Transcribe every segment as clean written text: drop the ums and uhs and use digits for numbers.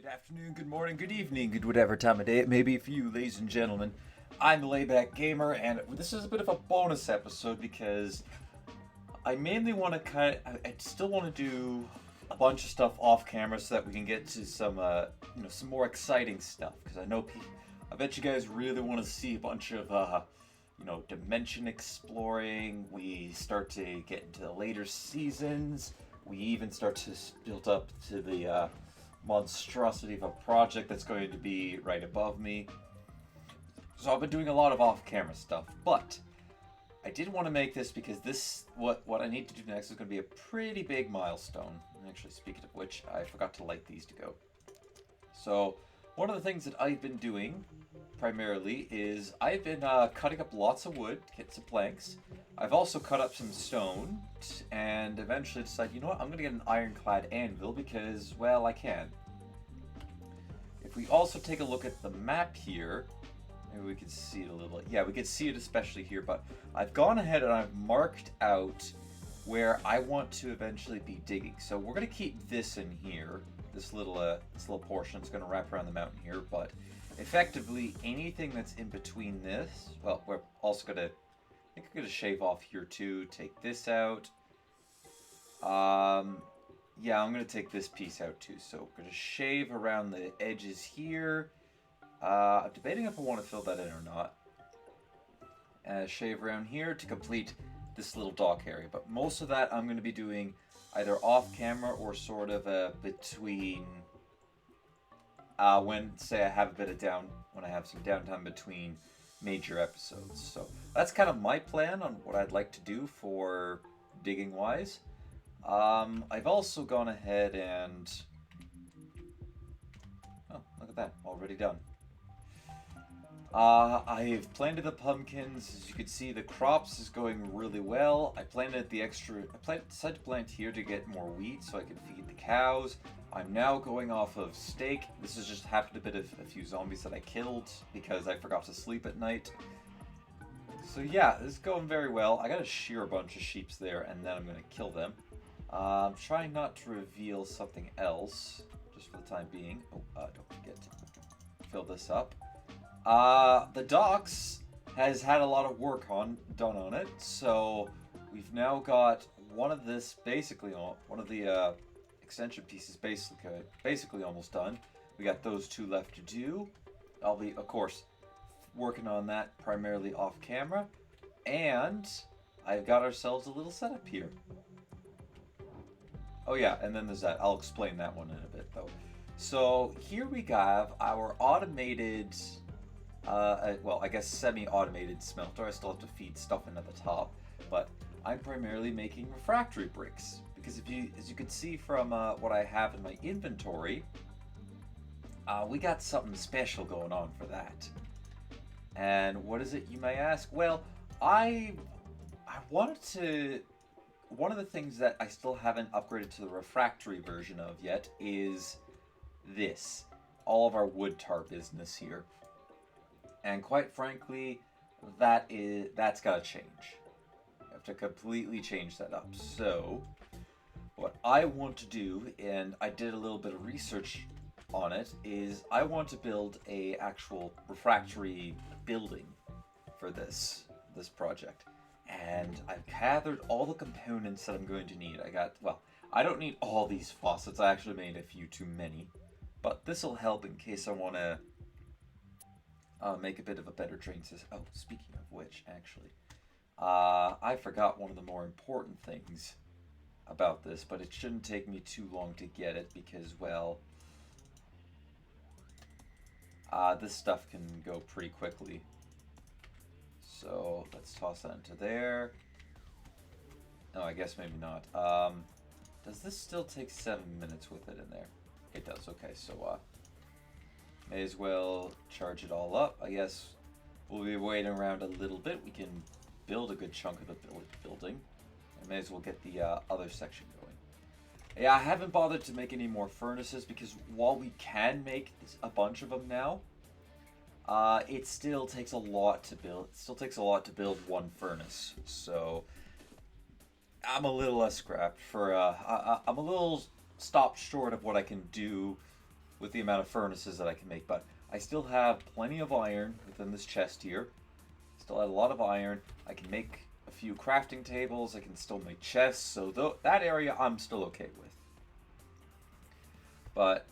Good afternoon, good morning, good evening, good whatever time of day it may be for you, ladies and gentlemen. I'm the Layback Gamer, and this is a bit of a bonus episode because I mainly want to I still want to do a bunch of stuff off camera so that we can get to some, some more exciting stuff. Because I bet you guys really want to see a bunch of, dimension exploring. We start to get into the later seasons. We even start to build up to the monstrosity of a project that's going to be right above me. So I've been doing a lot of off-camera stuff, but I did want to make this because what I need to do next is going to be a pretty big milestone. And actually, speaking of which, I forgot to light these to go. So one of the things that I've been doing primarily is I've been cutting up lots of wood, get some planks. I've also cut up some stone and eventually decided, you know what, I'm going to get an ironclad anvil because, well, I can. If we also take a look at the map here, maybe we can see it a little. Yeah, we can see it especially here, but I've gone ahead and I've marked out where I want to eventually be digging. So we're going to keep this in here. This little portion is going to wrap around the mountain here, but effectively anything that's in between this, well, we're also going to, I think I'm going to shave off here too, take this out. Yeah, I'm going to take this piece out too, so we're going to shave around the edges here. I'm debating if I want to fill that in or not. Shave around here to complete this little dock area, but most of that I'm going to be doing either off camera or sort of between when, say, I have when I have some downtime between major episodes. So that's kind of my plan on what I'd like to do for digging wise. I've also gone ahead and, oh, look at that, already done. I've planted the pumpkins. As you can see, the crops is going really well. I decided to plant here to get more wheat so I could feed the cows. I'm now going off of steak. This has just happened a bit of a few zombies that I killed because I forgot to sleep at night. So yeah, this is going very well. I gotta shear a bunch of sheeps there and then I'm gonna kill them. I'm trying not to reveal something else, just for the time being. Oh, don't forget to fill this up. The docks has had a lot of work done on it, so we've now got one of the extension pieces basically almost done. We got those two left to do. I'll be, of course, working on that primarily off camera, and I've got ourselves a little setup here. Oh yeah, and then there's that. I'll explain that one in a bit though. So here we have our automated, I guess semi-automated smelter. I still have to feed stuff in at the top, but I'm primarily making refractory bricks because as you can see from what I have in my inventory, we got something special going on for that. And what is it, you may ask? Well, I wanted to. One of the things that I still haven't upgraded to the refractory version of yet is this. All of our wood tar business here. And quite frankly, that's got to change. You have to completely change that up. So, what I want to do, and I did a little bit of research on it, is I want to build a actual refractory building for this project. And I've gathered all the components that I'm going to need. I don't need all these faucets. I actually made a few too many. But this will help in case I want to make a bit of a better drain system. Oh, speaking of which, actually, I forgot one of the more important things about this, but it shouldn't take me too long to get it because, well, this stuff can go pretty quickly. So let's toss that into there. No, I guess maybe not. Does this still take 7 minutes with it in there? It does. Okay, so may as well charge it all up. I guess we'll be waiting around a little bit. We can build a good chunk of the building. I may as well get the other section going. Yeah, I haven't bothered to make any more furnaces because while we can make a bunch of them now, it still takes a lot to build. It still takes a lot to build one furnace. So I'm a little less scrapped for. I'm a little stopped short of what I can do with the amount of furnaces that I can make. But I still have plenty of iron within this chest here. Still have a lot of iron. I can make a few crafting tables. I can still make chests. So that area I'm still okay with. But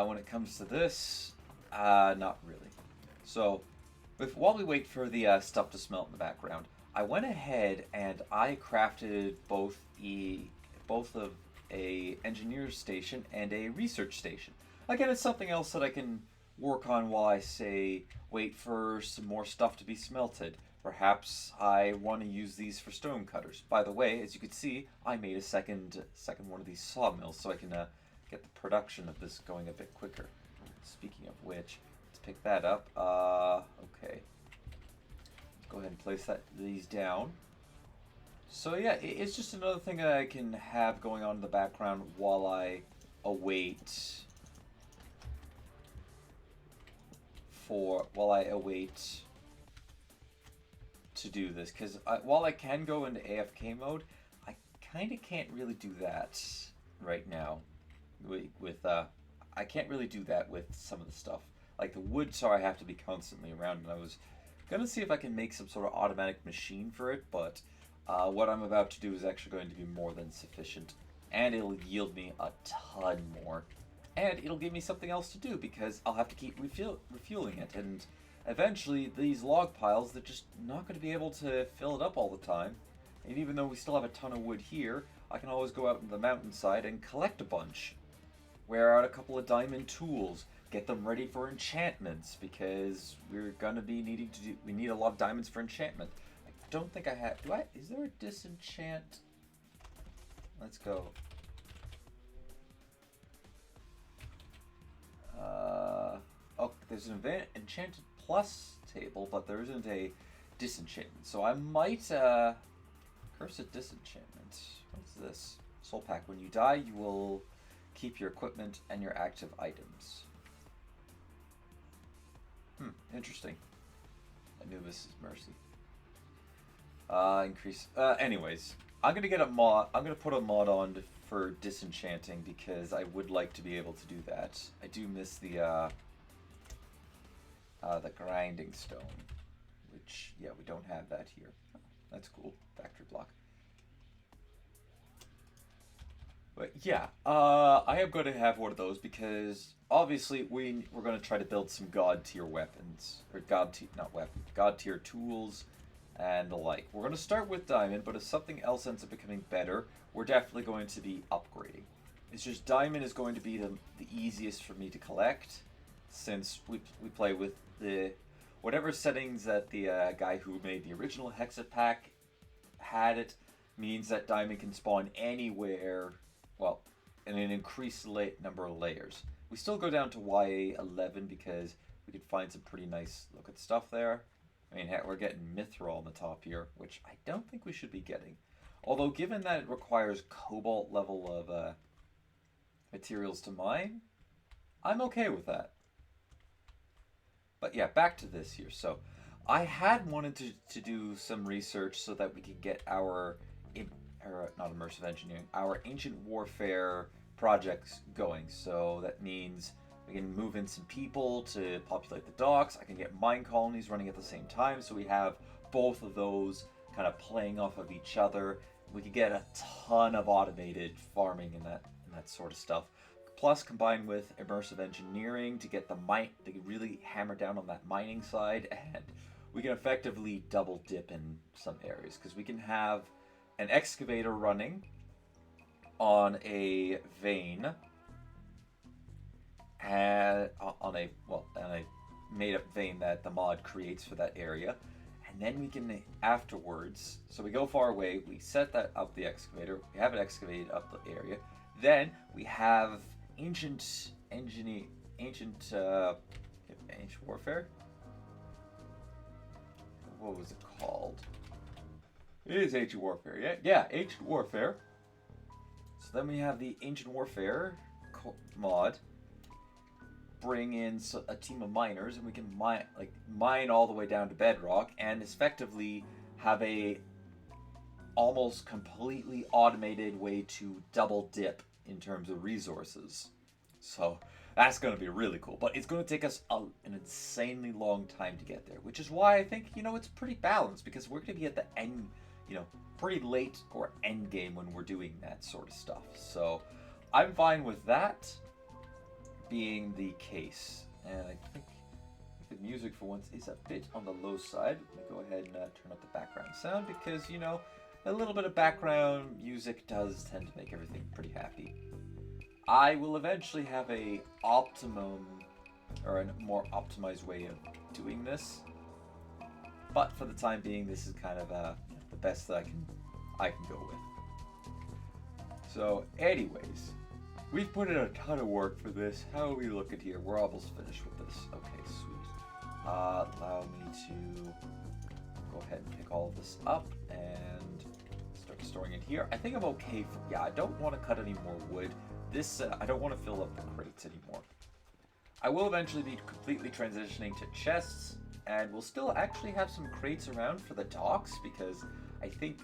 when it comes to this, not really. So while we wait for the stuff to smelt in the background, I went ahead and I crafted both of a engineer's station and a research station. Again, it's something else that I can work on while I say wait for some more stuff to be smelted. Perhaps I want to use these for stone cutters. By the way, as you can see, I made a second one of these sawmills so I can get the production of this going a bit quicker. Speaking of which, let's pick that up. Okay. Go ahead and place these down. So yeah, it's just another thing that I can have going on in the background while I await to do this, because while I can go into AFK mode, I kind of can't really do that right now. I can't really do that with some of the stuff. Like the wood saw I have to be constantly around, and I was gonna see if I can make some sort of automatic machine for it, but what I'm about to do is actually going to be more than sufficient, and it'll yield me a ton more, and it'll give me something else to do because I'll have to keep refueling it, and eventually these log piles, they're just not going to be able to fill it up all the time. And even though we still have a ton of wood here, I can always go out into the mountainside and collect a bunch, wear out a couple of diamond tools, get them ready for enchantments, because we're gonna be needing to do. We need a lot of diamonds for enchantment. I don't think I have. Is there a disenchant? Let's go. Oh, there's an enchanted plus table, but there isn't a disenchantment. So I might curse a disenchantment. What's this? Soul pack. When you die, you will keep your equipment and your active items. Interesting. Anubis' mercy. Increase. Anyways, I'm gonna get a mod. I'm gonna put a mod on for disenchanting because I would like to be able to do that. I do miss the grinding stone, which we don't have that here. Oh, that's cool. Factory block. But yeah, I am going to have one of those because obviously we're going to try to build some god tier weapons, or god tier tools and the like. We're going to start with diamond, but if something else ends up becoming better, we're definitely going to be upgrading. It's just diamond is going to be the easiest for me to collect, since we play with the whatever settings that the guy who made the original Hexxit pack had. It means that diamond can spawn anywhere. Well, in an increased number of layers. We still go down to YA11 because we could find some pretty nice looking stuff there. I mean, heck, we're getting mithril on the top here, which I don't think we should be getting. Although, given that it requires cobalt level of materials to mine, I'm okay with that. But yeah, back to this here. So, I had wanted to do some research so that we could get our not immersive engineering, our ancient warfare projects going. So that means we can move in some people to populate the docks. I can get mine colonies running at the same time, so we have both of those kind of playing off of each other. We could get a ton of automated farming and that sort of stuff. Plus, combined with immersive engineering to get to really hammer down on that mining side, and we can effectively double dip in some areas because we can have an excavator running on a vein, and on a made up vein that the mod creates for that area, and then we can afterwards. So we go far away, we set that up the excavator, we have it excavated up the area, then we have ancient warfare. What was it called? It is Ancient Warfare, yeah, Ancient Warfare. So then we have the Ancient Warfare mod. Bring in a team of miners, and we can mine all the way down to bedrock, and effectively have a almost completely automated way to double dip in terms of resources. So That's going to be really cool. But it's going to take us an insanely long time to get there, which is why I think, it's pretty balanced, because we're going to be at the end, pretty late or end game when we're doing that sort of stuff. So I'm fine with that being the case. And I think the music for once is a bit on the low side. Let me go ahead and turn up the background sound because, a little bit of background music does tend to make everything pretty happy. I will eventually have a optimum or a more optimized way of doing this, but for the time being, this is kind of the best that I can go with. So, anyways, we've put in a ton of work for this. How are we looking here? We're almost finished with this. Okay, sweet. Allow me to go ahead and pick all of this up and start storing it here. I think I'm okay for, yeah, I don't want to cut any more wood. This, I don't want to fill up the crates anymore. I will eventually be completely transitioning to chests, and we'll still actually have some crates around for the docks, because I think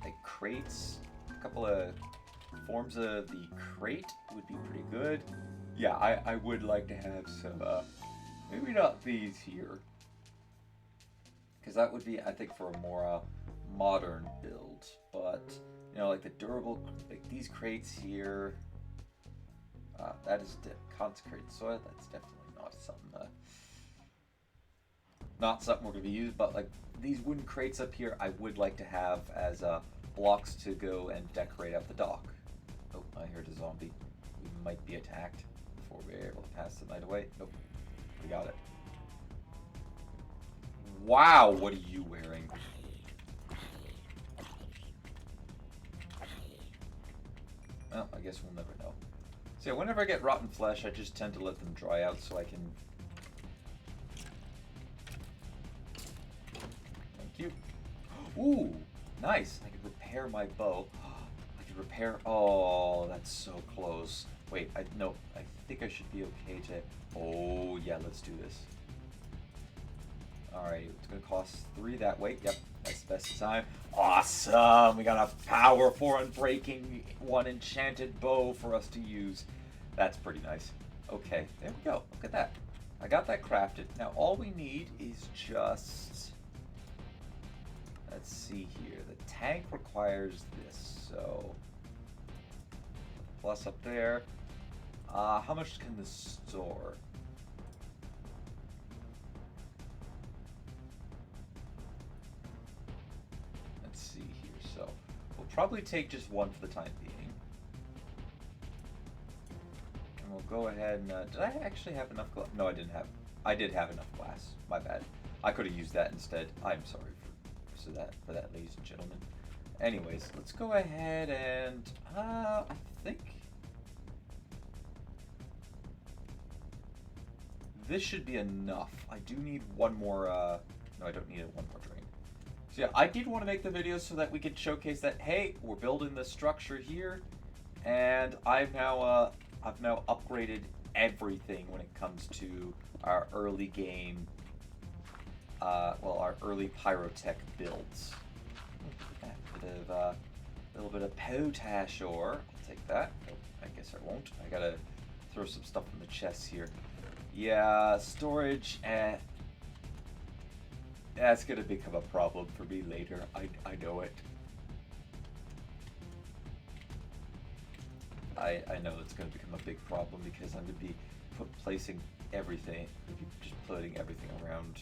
like crates, a couple of forms of the crate would be pretty good. Yeah, I would like to have some, maybe not these here, because that would be, I think, for a more modern build, but, like the durable, like these crates here, that is consecrated soil. That's definitely not something we're going to be using. But like these wooden crates up here, I would like to have as blocks to go and decorate out the dock. Oh, I heard a zombie. We might be attacked before we're able to pass the night away. Nope, we got it. Wow, what are you wearing? Well, I guess we'll never know. So yeah, whenever I get rotten flesh, I just tend to let them dry out so I can... Thank you. Ooh, nice. I could repair my bow. I could repair... Oh, that's so close. Wait, no, I think I should be okay to... Oh, yeah, let's do this. Alright, it's going to cost 3 that way. Yep, that's the best time. Awesome! We got a power 4 unbreaking 1 enchanted bow for us to use. That's pretty nice. Okay, there we go. Look at that. I got that crafted. Now all we need is just... Let's see here. The tank requires this, so... Plus up there. How much can this store? Let's see here. So we'll probably take just 1 for the time being. And we'll go ahead and... did I actually have enough glass? No, I didn't have... I did have enough glass. My bad. I could have used that instead. I'm sorry for that, ladies and gentlemen. Anyways, let's go ahead and... I think... This should be enough. I do need 1 more... No, I don't need 1 more drain. So yeah, I did want to make the video so that we could showcase that, hey, we're building the structure here, and I've now upgraded everything when it comes to our early game, our early pyrotech builds. A little bit of potash ore. I'll take that. Oh, I guess I won't. I gotta throw some stuff in the chests here. Yeah, storage. That's gonna become a problem for me later. I know it. I know it's gonna become a big problem because I'm gonna be placing everything. Just putting everything around.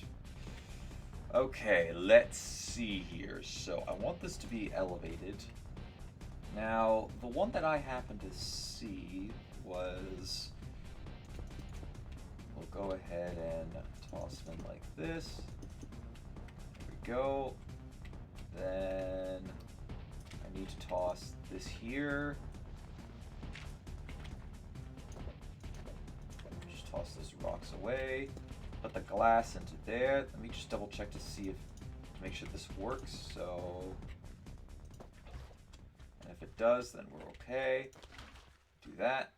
Okay, let's see here. So I want this to be elevated. Now, the one that I happened to see was... We'll go ahead and toss them like this. There we go. Then I need to toss this here. Just toss those rocks away. Put the glass into there. Let me just double check to see to make sure this works. So, and if it does, then we're okay. Do that.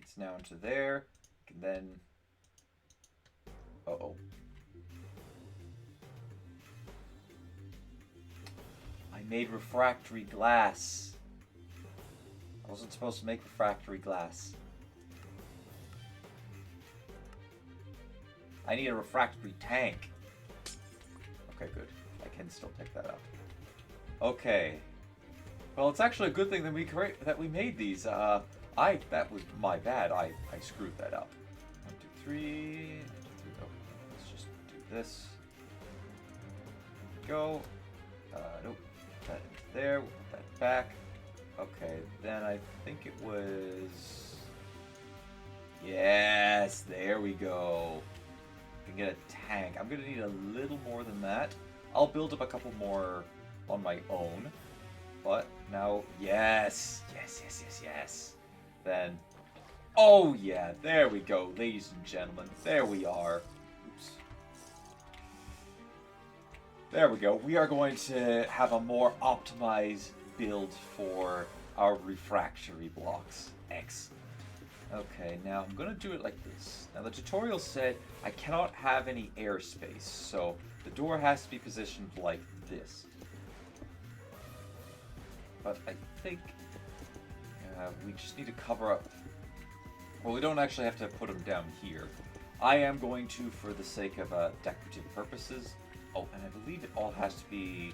It's now into there. And then, uh-oh. I made refractory glass. I wasn't supposed to make refractory glass. I need a refractory tank. Okay, good. I can still pick that up. Okay. Well, it's actually a good thing that we made these. That was my bad. I screwed that up. 1, 2, 3. Oh, let's just do this. Go. Nope. That is there. We'll put that back. Okay. Then I think it was. Yes. There we go. We can get a tank. I'm gonna need a little more than that. I'll build up a couple more on my own. But now, yes. Then, oh yeah, there we go, ladies and gentlemen. There we are. Oops. There we go. We are going to have a more optimized build for our refractory blocks. Excellent. Okay, now I'm going to do it like this. Now the tutorial said I cannot have any airspace, so the door has to be positioned like this. But I think we just need to cover up. Well, we don't actually have to put them down here. I am going to, for the sake of decorative purposes. Oh, and I believe it all has to be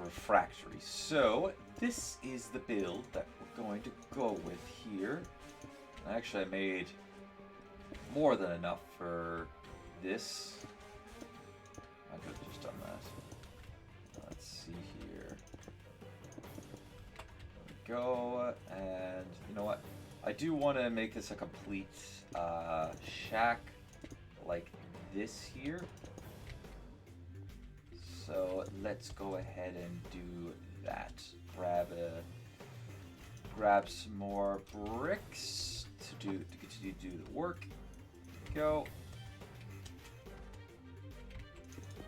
refractory. So this is the build that we're going to go with here. Actually, I made more than enough for this. I could have just done that. Let's see here. There we go. And you know what? I do want to make this a complete shack like this here. So let's go ahead and do that. Grab some more bricks to continue to do the work. Go.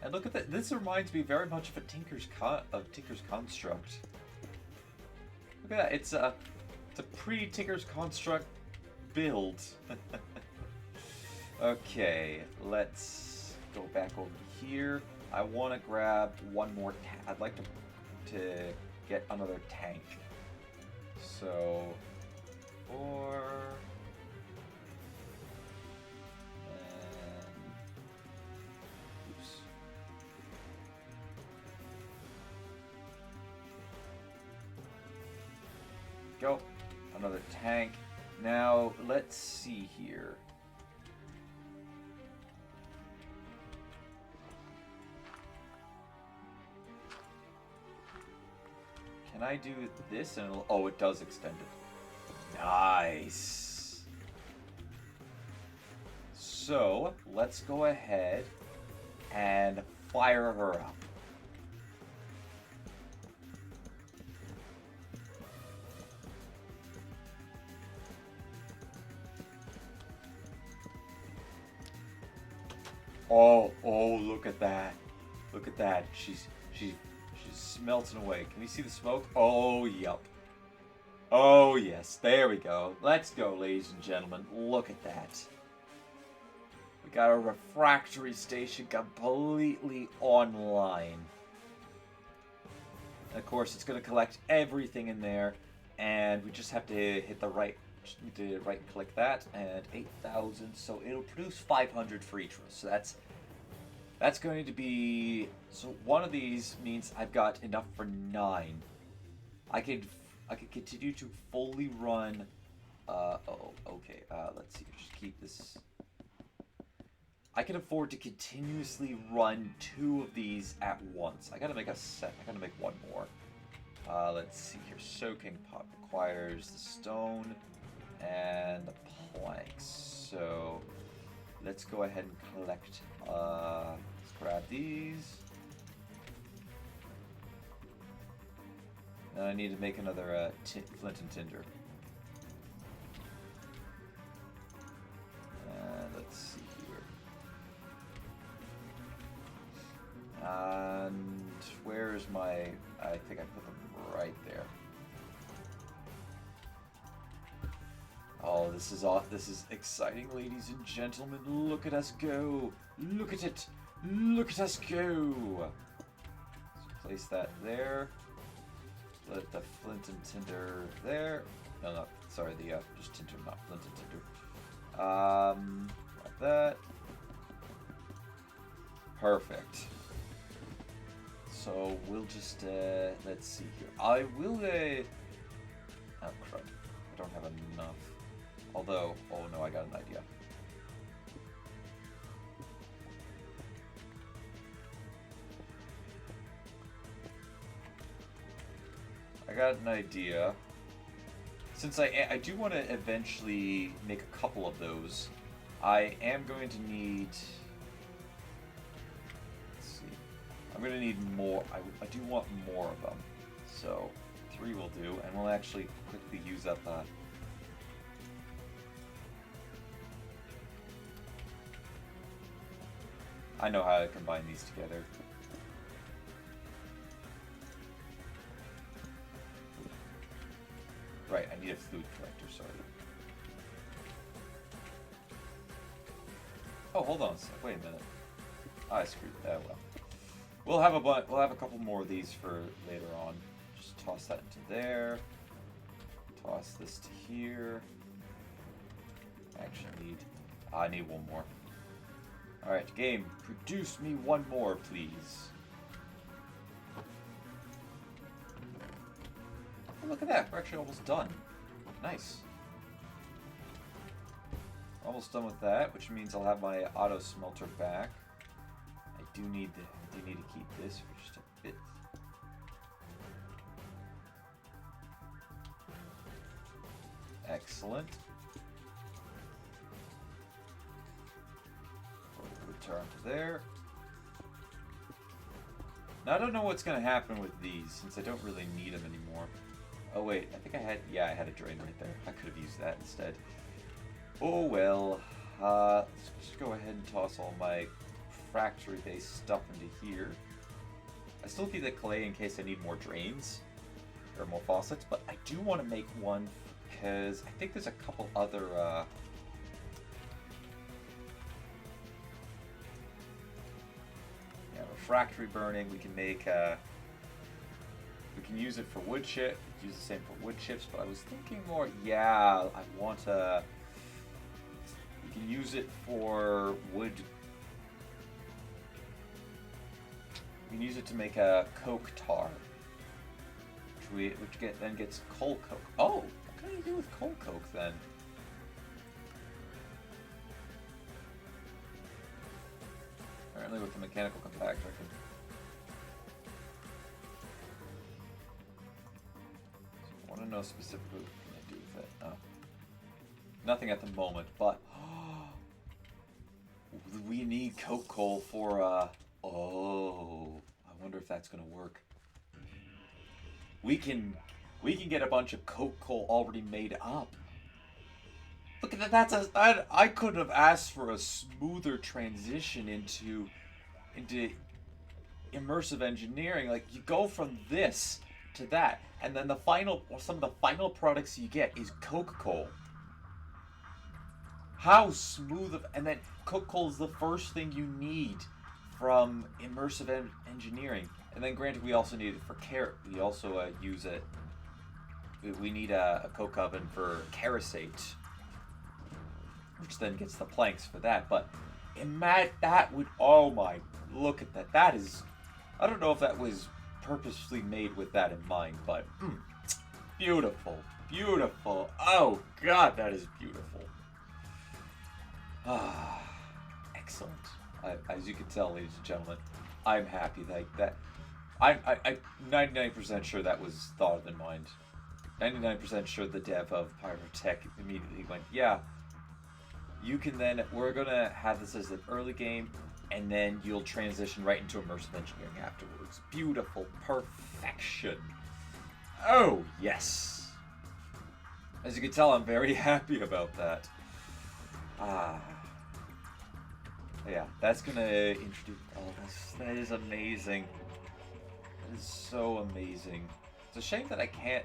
And look at that. This reminds me very much of a Tinker's Construct. Look at that. It's a pre-Tinker's Construct build. Okay, let's go back over here. I want to grab one more I'd like to get another tank. So 4 and oops. Go. Another tank. Now let's see here. Can I do this and it'll, oh, it does extend it. Nice. So let's go ahead and fire her up. Oh, look at that. Look at that. She's melting away. Can we see the smoke? Oh, yup. Oh, yes. There we go. Let's go, ladies and gentlemen. Look at that. We got a refractory station completely online. And of course, it's going to collect everything in there. And we just have to hit the right... Just need to right-click that. And 8,000. So it'll produce 500 for each of us. So that's going to be... So one of these means I've got enough for 9. I could continue to fully run... okay. Let's see. Just keep this... I can afford to continuously run 2 of these at once. I gotta make a set. I gotta make one more. Let's see here. Soaking pot requires the stone and the planks. So let's go ahead and collect... let's grab these. And I need to make another flint and tinder. Let's see here. And where's my... I think I put them right there. Oh, this is exciting, ladies and gentlemen. Look at us go. Look at it. Look at us go. Let's place that there. Let the flint and tinder there. No, sorry, the just tinder, not flint and tinder. Like that. Perfect. So we'll just, let's see here. I will, oh crap. I don't have enough. Although, oh no, I got an idea. I got an idea. Since I do want to eventually make a couple of those, I am going to need... Let's see. I'm going to need more. I do want more of them. So 3 will do, and we'll actually quickly use up... I know how to combine these together. Right, I need a fluid collector, sorry. Oh, hold on a sec. Wait a minute. I screwed that. Well, we'll have a couple more of these for later on. Just toss that into there. Toss this to here. Actually, I need one more. All right, game, produce me one more, please. Oh, look at that. We're actually almost done. Nice. Almost done with that, which means I'll have my auto smelter back. I do need to keep this for just a bit. Excellent. Return to there. Now I don't know what's going to happen with these since I don't really need them anymore. Oh wait, I think I had, yeah, I had a drain right there. I could have used that instead. Oh well. Let's just go ahead and toss all my refractory-based stuff into here. I still keep the clay in case I need more drains or more faucets, but I do want to make one because I think there's a couple other refractory burning. We can make we can use it for wood chip, use the same for wood chips, but I was thinking more, yeah, I want to, we can use it for wood, we can use it to make a coke tar, which then gets coal coke. Oh, what can I do with coal coke then? Apparently with the mechanical compactor I can... I want to know specifically what can I do with it. Oh. Nothing at the moment, but... we need coke coal for, oh... I wonder if that's going to work. We can get a bunch of coke coal already made up. Look at that, I could have asked for a smoother transition into immersive engineering. Like, you go from this to that, and then some of the final products you get is coke coal. How smooth and then coke coal is the first thing you need from immersive engineering. And then granted, we also need it for we also use it. We need a coke oven for kerosate, which then gets the planks for that. But that would, oh my, look at that. That is, I don't know if that was purposely made with that in mind, but beautiful, beautiful. Oh God, that is beautiful. Ah, excellent. As you can tell, ladies and gentlemen, I'm happy that I'm 99% sure that was thought of in mind. 99% sure the dev of Pyrotech immediately went, yeah, you can then, we're going to have this as an early game, and then you'll transition right into immersive engineering afterwards. Beautiful. Perfection. Oh, yes. As you can tell, I'm very happy about that. Yeah, that's going to introduce, oh, that is amazing. That is so amazing. It's a shame that I can't,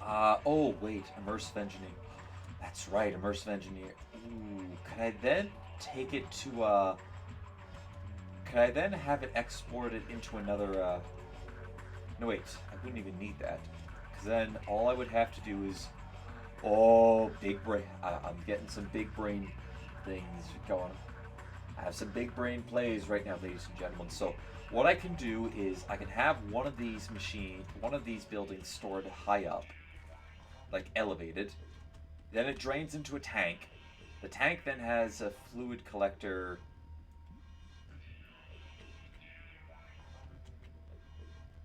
oh, wait, immersive engineering. That's right, immersive engineering. Ooh, could I then take it to, could I then have it exported into another, no, wait, I wouldn't even need that. Because then all I would have to do is, oh, big brain, I'm getting some big brain things going. I have some big brain plays right now, ladies and gentlemen. So what I can do is I can have one of these buildings stored high up, like elevated. Then it drains into a tank. The tank then has a fluid collector.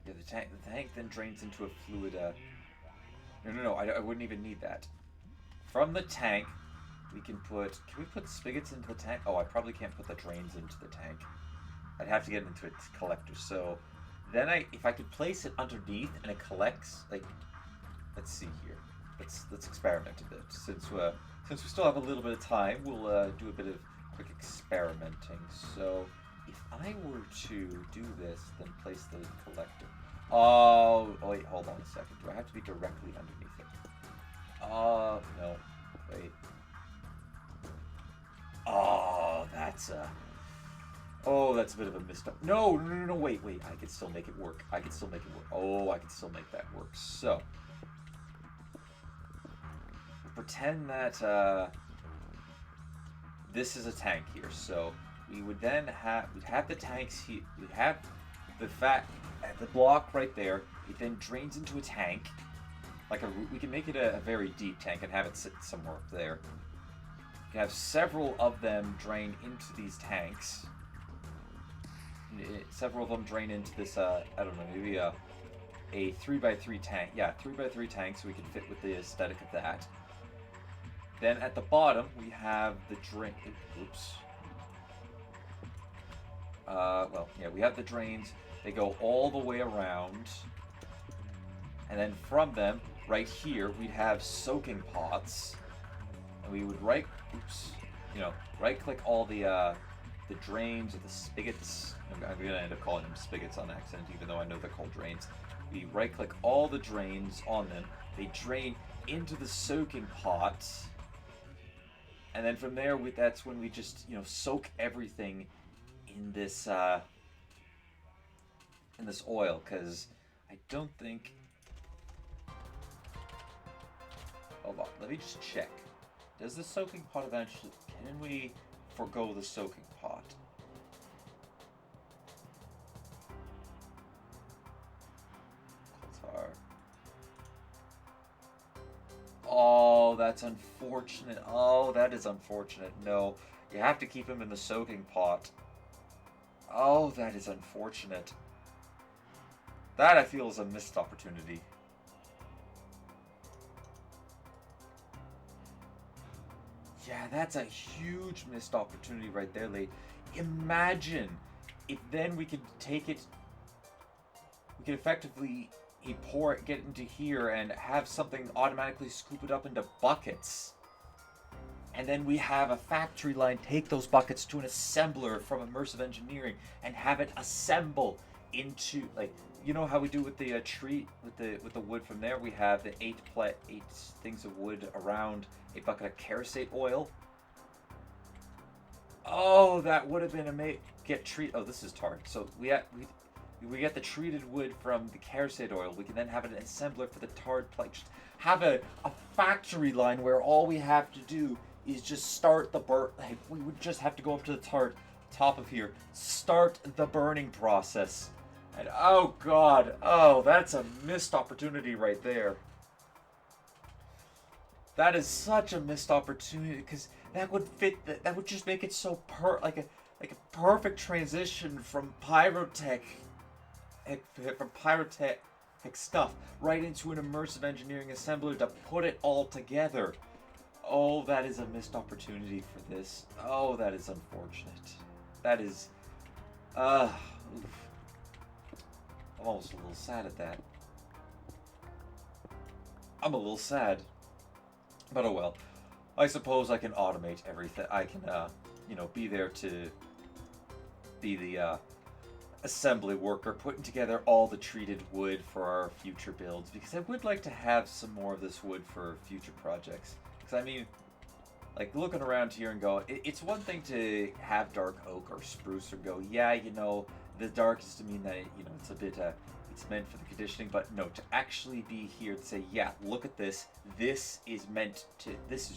Yeah, the tank then drains into a fluid. No, I wouldn't even need that. From the tank, we can put. Can we put spigots into the tank? Oh, I probably can't put the drains into the tank. I'd have to get into its collector. So then if I could place it underneath and it collects, like, let's see here. Let's experiment a bit. Since we still have a little bit of time, we'll do a bit of quick experimenting. So if I were to do this, then place the collector. Oh wait, hold on a second. Do I have to be directly underneath it? No. Wait. Oh, that's a bit of a missed up. No, wait. I can still make it work. Oh, I can still make that work. So, pretend that this is a tank here. So we would then we'd have the tanks here. We'd have the block right there. It then drains into a tank. We can make it a very deep tank and have it sit somewhere up there. You can have several of them drain into these tanks. Several of them drain into this, I don't know, maybe a 3x3 tank. Yeah, 3x3 tank, so we can fit with the aesthetic of that. Then at the bottom, we have the drain. Oops. We have the drains. They go all the way around. And then from them, right here, we'd have soaking pots. And we would right-click all the drains or the spigots. I'm going to end up calling them spigots on accident, even though I know they're called drains. We right-click all the drains on them. They drain into the soaking pots. And then from there, that's when we just, soak everything in this oil, because I don't think... Hold on, let me just check. Does the soaking pot eventually... Can we forgo the soaking pot? Oh, that's unfortunate. Oh, that is unfortunate. No, you have to keep him in the soaking pot. Oh, that is unfortunate. That, I feel, is a missed opportunity. Yeah, that's a huge missed opportunity right there, Lee. Imagine if then we could take it... We could effectively... get into here and have something automatically scoop it up into buckets. And then we have a factory line take those buckets to an assembler from Immersive Engineering and have it assemble into, like, you know how we do with the tree, with the wood from there? We have the 8 things of wood around a bucket of Hexxit oil. Oh, that would have been amazing. Oh, this is tar. So we get the treated wood from the Hexxit oil. We can then have an assembler for the tarred plank. Just have a factory line where all we have to do is just start the burn. Like, we would just have to go up to the top of here, start the burning process. And oh god, oh, that's a missed opportunity right there. That is such a missed opportunity, because that would fit. That would just make it so like a perfect transition from pyrotech stuff right into an immersive engineering assembler to put it all together. Oh, that is a missed opportunity for this. Oh, that is unfortunate. That is, oof. I'm almost a little sad at that. I'm a little sad. But oh well. I suppose I can automate everything. I can, be there to be the, assembly worker putting together all the treated wood for our future builds, because I would like to have some more of this wood for future projects. Because I mean, like, looking around here and go, it's one thing to have dark oak or spruce and go, yeah, the dark is to mean that it's a bit it's meant for the conditioning, but no, to actually be here to say, yeah, look at this, this is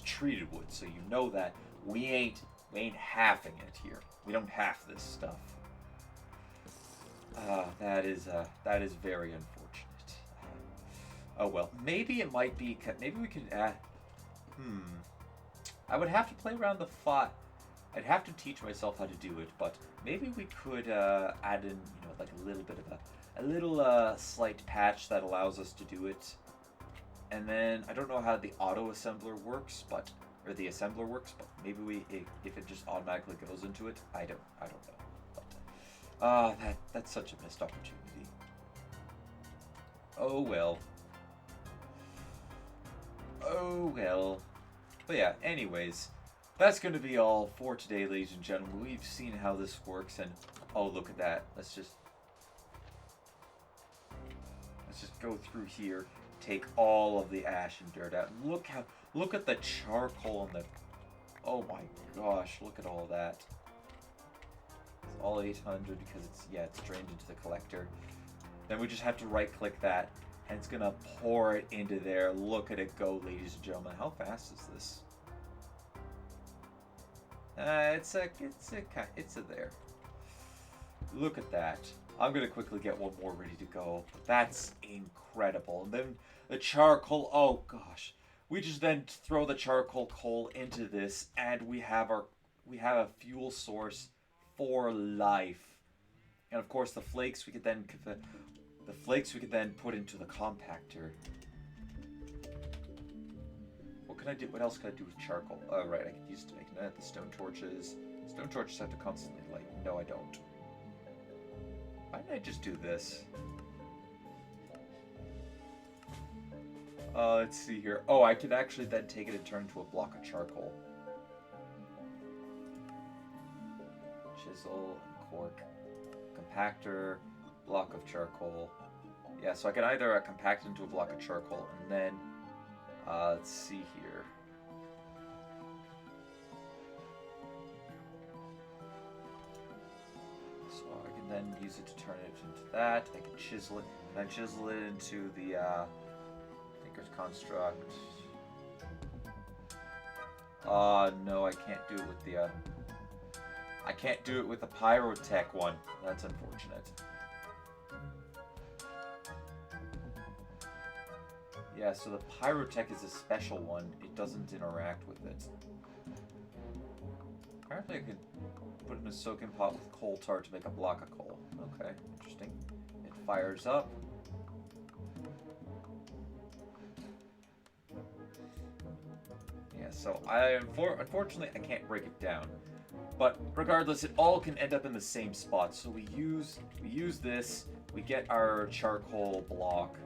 treated wood, so that we ain't We ain't halving it here. We don't half this stuff. That is very unfortunate. Oh well, maybe it might be. Maybe we could. I would have to play around the font. I'd have to teach myself how to do it, but maybe we could add in, like a little bit of a little slight patch that allows us to do it. And then I don't know how the auto assembler works, or the assembler works, but maybe if it just automatically goes into it, I don't know. But that's such a missed opportunity. Oh well. Oh well. But yeah, anyways, that's going to be all for today, ladies and gentlemen. We've seen how this works, and oh, look at that. Let's just go through here, take all of the ash and dirt out. Look at the charcoal and the, oh my gosh, look at all that. It's all 800 because it's drained into the collector. Then we just have to right click that, and it's gonna pour it into there. Look at it go, ladies and gentlemen. How fast is this? It's a there. Look at that. I'm gonna quickly get one more ready to go. That's incredible. And then the charcoal. Oh gosh, we just then throw the charcoal coal into this, and we have a fuel source for life. And of course, the flakes we could then put into the compactor. What can I do? What else can I do with charcoal? Oh, right, I can use it to make the stone torches. Stone torches have to constantly light. No, I don't. Why didn't I just do this? Let's see here. Oh, I could actually then take it and turn it into a block of charcoal. Chisel and cork. Compactor, block of charcoal. Yeah, so I can either compact it into a block of charcoal, and then, let's see here. So I can then use it to turn it into that. I can chisel it, and then chisel it into the Thinker's Construct. No, I can't do it with the, I can't do it with the Pyrotech one. That's unfortunate. Yeah, so the Pyrotech is a special one. It doesn't interact with it. Apparently I could put it in a soaking pot with coal tar to make a block of coal. Okay, interesting. It fires up. Yeah, so unfortunately I can't break it down. But regardless, it all can end up in the same spot. So we use this, we get our charcoal block.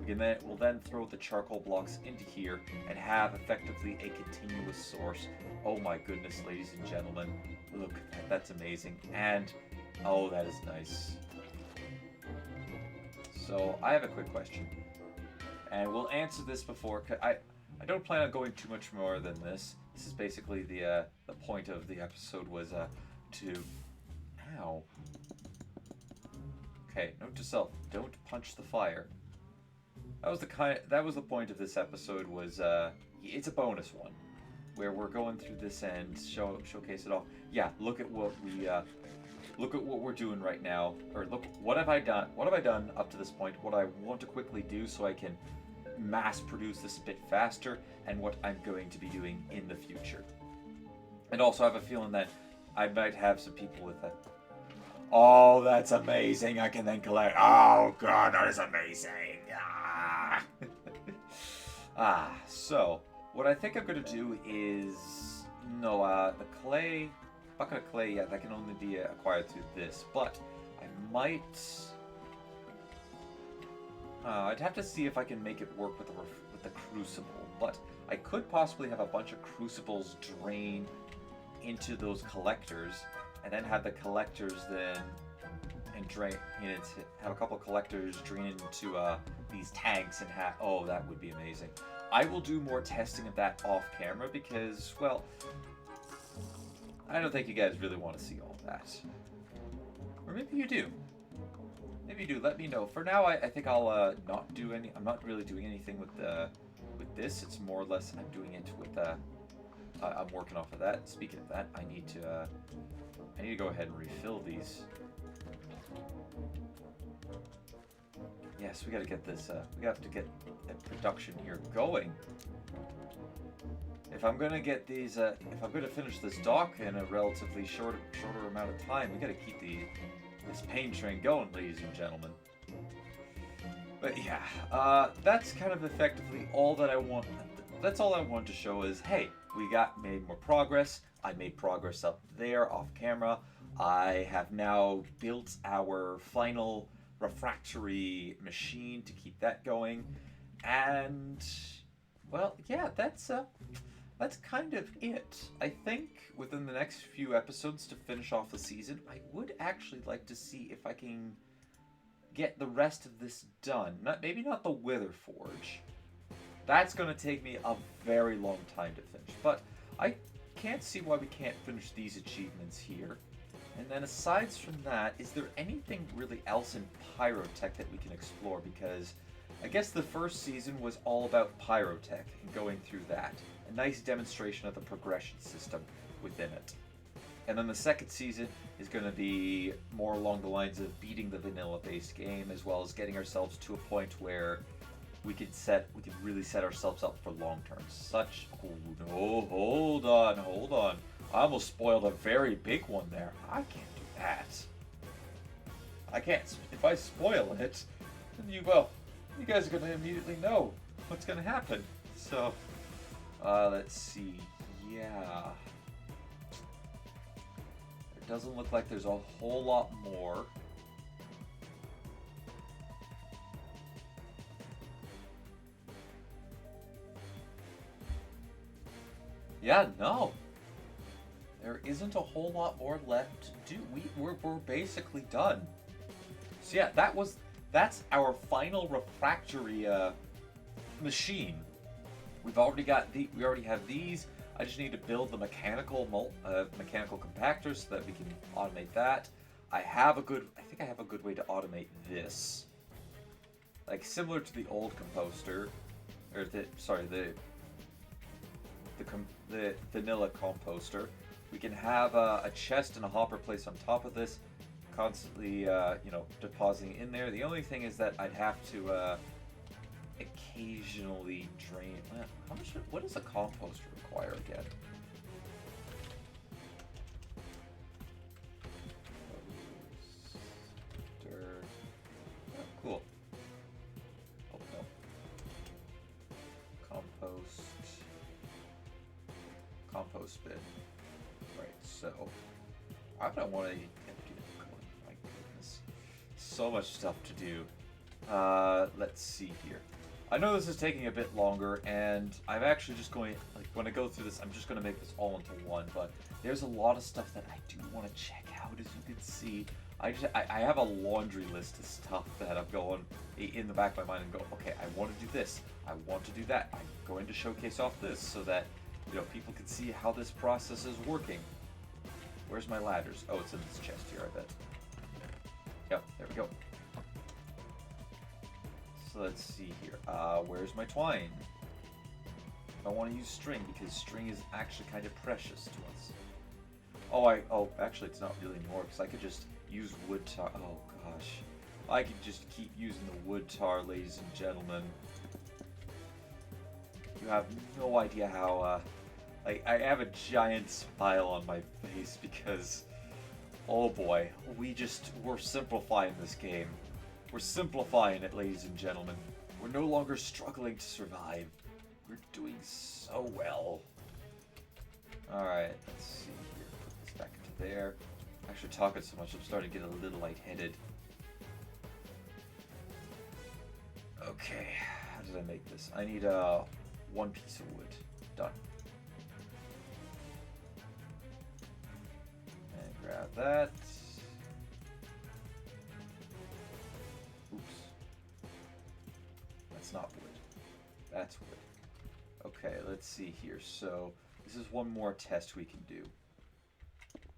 We'll then throw the charcoal blocks into here and have effectively a continuous source. Oh my goodness, ladies and gentlemen. Look, that's amazing. And, oh, that is nice. So, I have a quick question. And we'll answer this before, I don't plan on going too much more than this. This is basically the point of the episode was to... Ow. Okay, note to self, don't punch the fire. That was the point of this episode was it's a bonus one where we're going through this and showcase it all. Yeah, look at what we're doing right now, or look what have I done? What have I done up to this point? What I want to quickly do so I can mass produce this a bit faster, and what I'm going to be doing in the future. And also I have a feeling that I might have some people with that. Oh, that's amazing! I can then collect. Oh god, that is amazing! So what I think I'm gonna do is the clay, bucket of clay. Yeah, that can only be acquired through this. But I might. I'd have to see if I can make it work with the crucible. But I could possibly have a bunch of crucibles drain into those collectors, and then have the collectors then have a couple of collectors drain into these tanks and have. Oh, that would be amazing. I will do more testing of that off camera because, well, I don't think you guys really want to see all that. Or maybe you do. Maybe you do. Let me know. For now, I think I'll not do any. I'm not really doing anything with this. It's more or less I'm doing it with I'm working off of that. Speaking of that, I need to go ahead and refill these. Yes, we got to get this. We have to get the production here going. If I'm gonna get these, if I'm gonna finish this dock in a relatively shorter amount of time, we got to keep this pain train going, ladies and gentlemen. But yeah, that's kind of effectively all that I want. That's all I want to show is, hey, we made more progress. I made progress up there off camera. I have now built our final refractory machine to keep that going, and well, yeah, that's kind of it. I think within the next few episodes to finish off the season, I would actually like to see if I can get the rest of this done. Maybe not the Wither Forge. That's going to take me a very long time to finish, but I can't see why we can't finish these achievements here. And then aside from that, is there anything really else in Pyrotech that we can explore? Because I guess the first season was all about Pyrotech and going through that. A nice demonstration of the progression system within it. And then the second season is going to be more along the lines of beating the vanilla-based game, as well as getting ourselves to a point where we could really set ourselves up for long term. Oh no, hold on. I almost spoiled a very big one there. I can't do that. I can't. If I spoil it, then you guys are going to immediately know what's going to happen. So, let's see. Yeah. It doesn't look like there's a whole lot more. Yeah, no. There isn't a whole lot more left to do. We're basically done. So yeah, that's our final refractory machine. We already have these. I just need to build the mechanical compactor so that we can automate that. I think I have a good way to automate this. Like similar to the old composter, or the vanilla composter. We can have a chest and a hopper placed on top of this, constantly, depositing in there. The only thing is that I'd have to occasionally drain. What does a composter require again? Oh, cool. Oh no. Compost bin. Right, so I don't want to empty it. My goodness. So much stuff to do. Let's see here. I know this is taking a bit longer, and I'm actually just going, when I go through this, I'm just going to make this all into one, but there's a lot of stuff that I do want to check out, as you can see. I have a laundry list of stuff that I'm going in the back of my mind and go, okay, I want to do this, I want to do that, I'm going to showcase off this so that, people can see how this process is working. Where's my ladders? Oh, it's in this chest here, I bet. Yep, there we go. So let's see here. Where's my twine? I want to use string because string is actually kind of precious to us. Oh, actually it's not really anymore because I could just use wood tar. Oh gosh. I could just keep using the wood tar, ladies and gentlemen. You have no idea how, I have a giant smile on my face because, oh boy, we're simplifying this game. We're simplifying it, ladies and gentlemen. We're no longer struggling to survive. We're doing so well. Alright, let's see here. Put this back into there. Actually, talking so much, I'm starting to get a little lightheaded. Okay, how did I make this? I need one piece of wood. Done. And grab that. Oops. That's not wood. That's wood. Okay, let's see here. So, this is one more test we can do.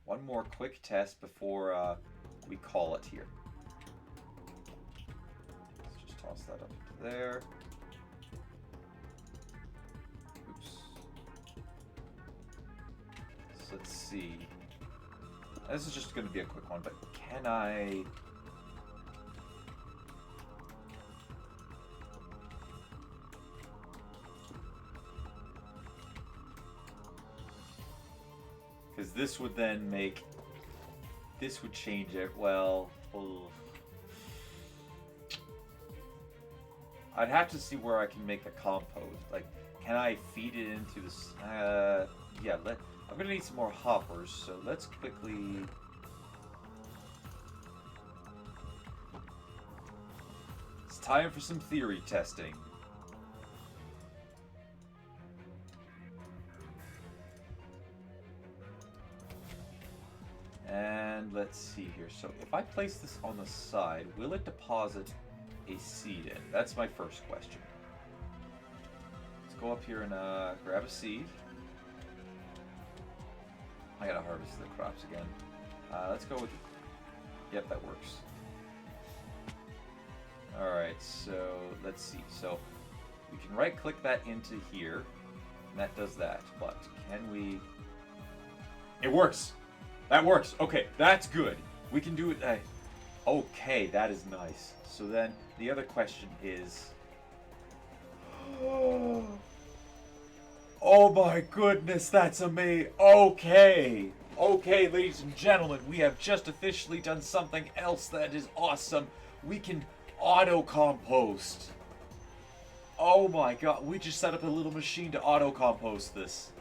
One more quick test before we call it here. Let's just toss that up into there. Oops. let's see. This is just going to be a quick one, but can I... Because this would then make... This would change it. Well... I'd have to see where I can make the compost. Like, can I feed it into this? Yeah, I'm gonna need some more hoppers, so let's quickly... It's time for some theory testing. And let's see here. So if I place this on the side, will it deposit a seed in? That's my first question. Let's go up here and grab a seed. I gotta harvest the crops again. Let's go with... Yep, that works. Alright, so let's see. So we can right click that into here, and that does that. But can we... It works! That works! Okay, that's good. We can do it... Okay, that is nice. So then the other question is... Oh my goodness, that's amazing. Okay. Okay, ladies and gentlemen, we have just officially done something else that is awesome. We can auto-compost. Oh my god, we just set up a little machine to auto-compost this.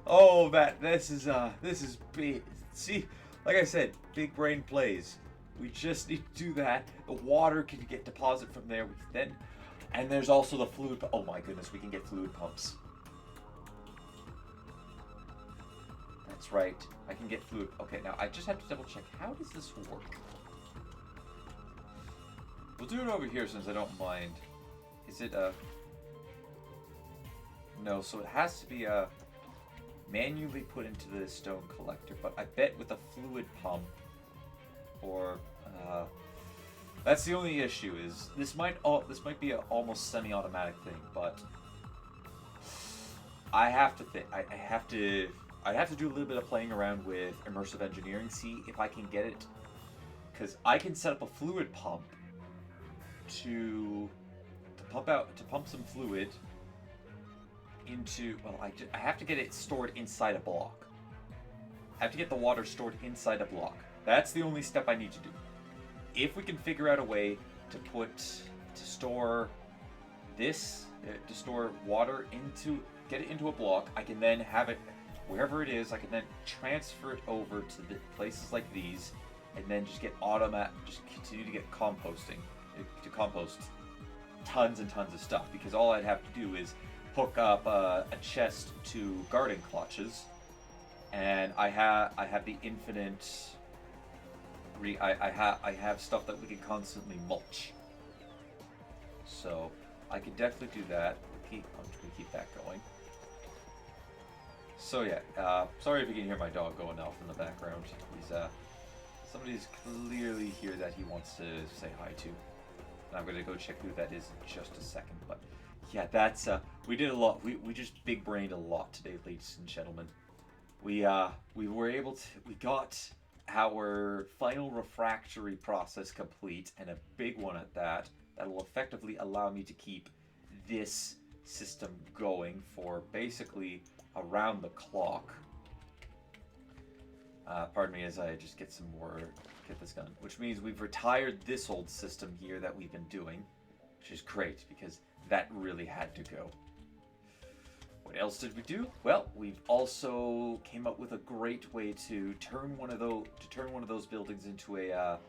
Oh, this is big. See, like I said, big brain plays. We just need to do that. The water can get deposited from there. And there's also the fluid. Oh my goodness, we can get fluid pumps. That's right. I can get fluid. Okay, now I just have to double check. How does this work? We'll do it over here since I don't mind. Is it No, so it has to be manually put into the stone collector. But I bet with a fluid pump, or that's the only issue. Is this might be an almost semi-automatic thing, but I have to think. I'd have to do a little bit of playing around with Immersive Engineering, see if I can get it, because I can set up a fluid pump to pump some fluid into. Well, I have to get it stored inside a block. I have to get the water stored inside a block. That's the only step I need to do. If we can figure out a way to store water get it into a block, I can then have it wherever it is. I can then transfer it over to the places like these, and then just continue to get composting, to compost tons and tons of stuff. Because all I'd have to do is hook up a chest to garden clutches, and I have the infinite. I have stuff that we can constantly mulch, so I can definitely do that. I'm just gonna keep that going. So yeah, sorry if you can hear my dog going off in the background. Somebody's clearly here that he wants to say hi to, and I'm gonna go check who that is in just a second. But yeah, that's we did a lot. We just big brained a lot today, ladies and gentlemen. We got our final refractory process complete, and a big one at that. That will effectively allow me to keep this system going for basically around the clock. Pardon me as I just get this done. Which means we've retired this old system here that we've been doing, which is great because that really had to go. What else did we do? Well, we've also came up with a great way to turn one of those buildings into a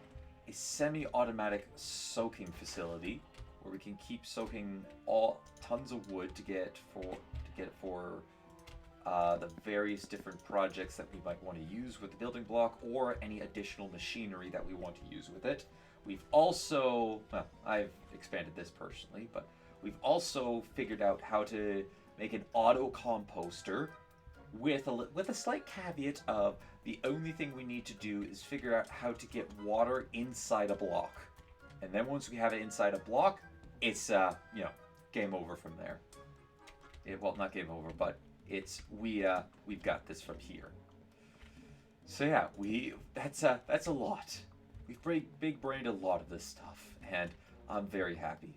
semi-automatic soaking facility, where we can keep soaking tons of wood to get for the various different projects that we might want to use with the building block, or any additional machinery that we want to use with it. We've also, well, I've expanded this personally, but we've also figured out how to make an auto composter with a slight caveat of the only thing we need to do is figure out how to get water inside a block, and then once we have it inside a block, it's game over from there. well, not game over, but we've got this from here. So yeah, that's a lot. We've big brained a lot of this stuff, and I'm very happy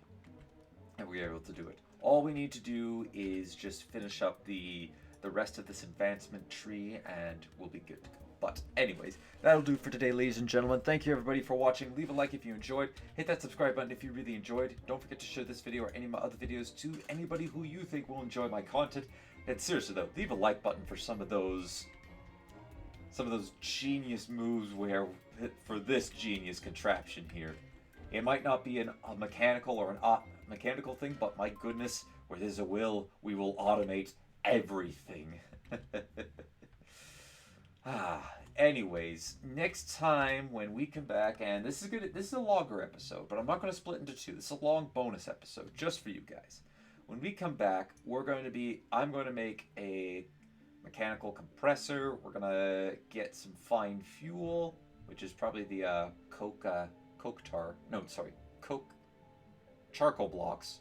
that we were able to do it. All we need to do is just finish up the rest of this advancement tree, and we'll be good to go. But anyways, that'll do for today, ladies and gentlemen. Thank you everybody for watching. Leave a like if you enjoyed. Hit that subscribe button if you really enjoyed. Don't forget to share this video or any of my other videos to anybody who you think will enjoy my content. And seriously though, leave a like button for some of those genius moves for this genius contraption here. It might not be a mechanical or an mechanical thing, but my goodness, where there's a will, we will automate everything. Anyways, next time when we come back, and this is a longer episode, but I'm not gonna split into two. This is a long bonus episode just for you guys. When we come back, I'm going to make a mechanical compressor. We're gonna get some fine fuel, which is probably the coke charcoal blocks.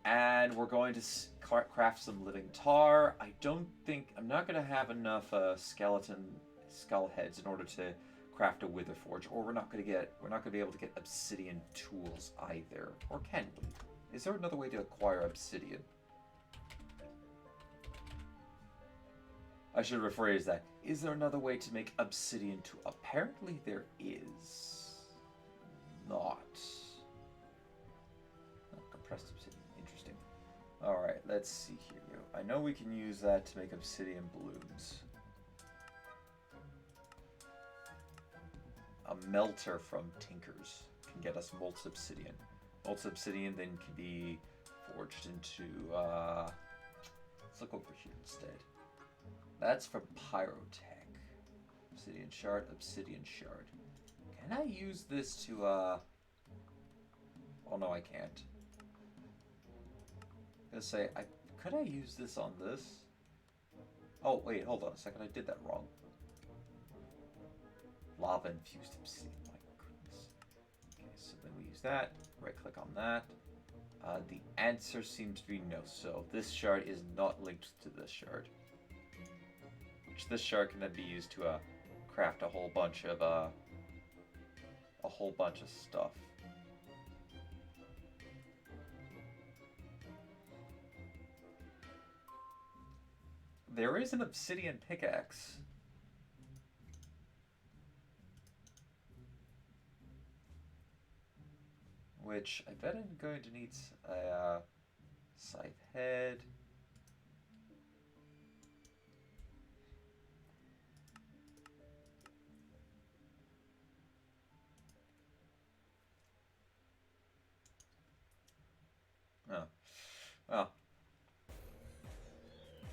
And we're going to craft some living tar. I'm not going to have enough skull heads in order to craft a wither forge, or we're not going to be able to get obsidian tools either. Or can we? Is there another way to acquire obsidian? I should rephrase that. Is there another way to make obsidian tool? Apparently there is not. Compressed obsidian. Interesting. Alright, let's see here. I know we can use that to make obsidian balloons. A melter from Tinkers can get us molten obsidian. Molten obsidian then can be forged into... let's look over here instead. That's from Pyrotech. Obsidian shard, obsidian shard. Can I use this to, oh no, I can't. I was gonna say, could I use this on this? Oh, wait, hold on a second, I did that wrong. Lava infused obsidian, my goodness. Okay, so then we use that, right click on that. The answer seems to be no, so this shard is not linked to this shard. Which this shard can then be used to craft a whole bunch of stuff. There is an obsidian pickaxe. Which I bet I'm going to need a scythe head. Well,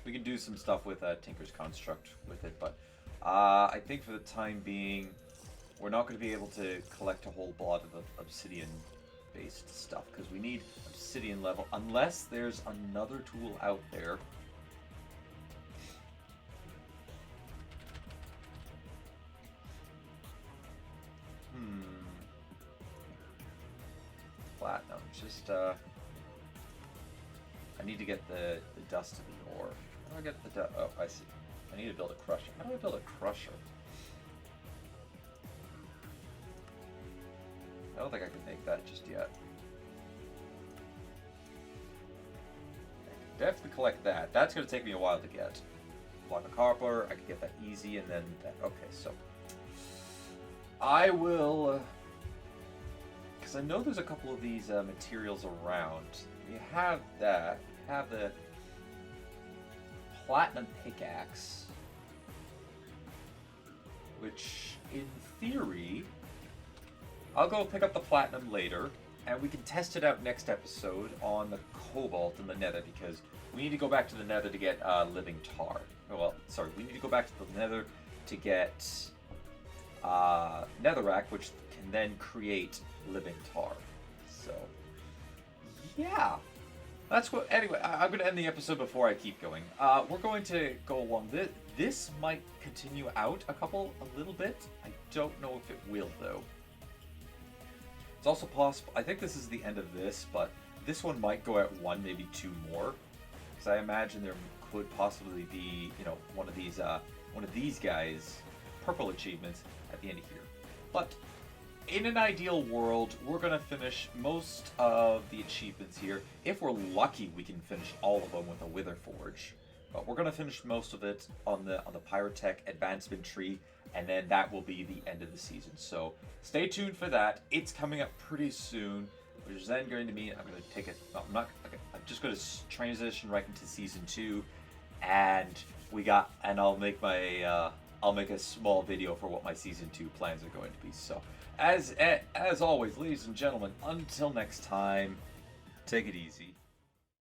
we can do some stuff with Tinker's Construct with it, but I think for the time being, we're not going to be able to collect a whole lot of obsidian-based stuff, because we need obsidian level, unless there's another tool out there. Platinum, just I need to get the dust of the ore. How do I get the dust? Oh, I see. I need to build a crusher. How do I build a crusher? I don't think I can make that just yet. I can definitely collect that. That's going to take me a while to get. Block of copper, I can get that easy, and then that. Okay, so I will, because I know there's a couple of these materials around. We have that. Have the platinum pickaxe, which in theory, I'll go pick up the platinum later, and we can test it out next episode on the cobalt in the nether, because we need to go back to the nether to get living tar. Well, sorry, we need to go back to the nether to get netherrack, which can then create living tar. So, yeah. That's what. Anyway, I'm going to end the episode before I keep going. We're going to go along. This might continue out a little bit. I don't know if it will, though. It's also possible. I think this is the end of this, but this one might go at one, maybe two more, because I imagine there could possibly be, you know, one of these guys, purple achievements at the end of here. But in an ideal world, we're gonna finish most of the achievements here. If we're lucky, we can finish all of them with a Wither Forge. But we're gonna finish most of it on the Pyrotech advancement tree, and then that will be the end of the season. So stay tuned for that. It's coming up pretty soon, which is then going to mean I'm gonna take it. No, I'm not. Okay, I'm just gonna transition right into season 2, and I'll make my I'll make a small video for what my season 2 plans are going to be. So as always, ladies and gentlemen, until next time, take it easy.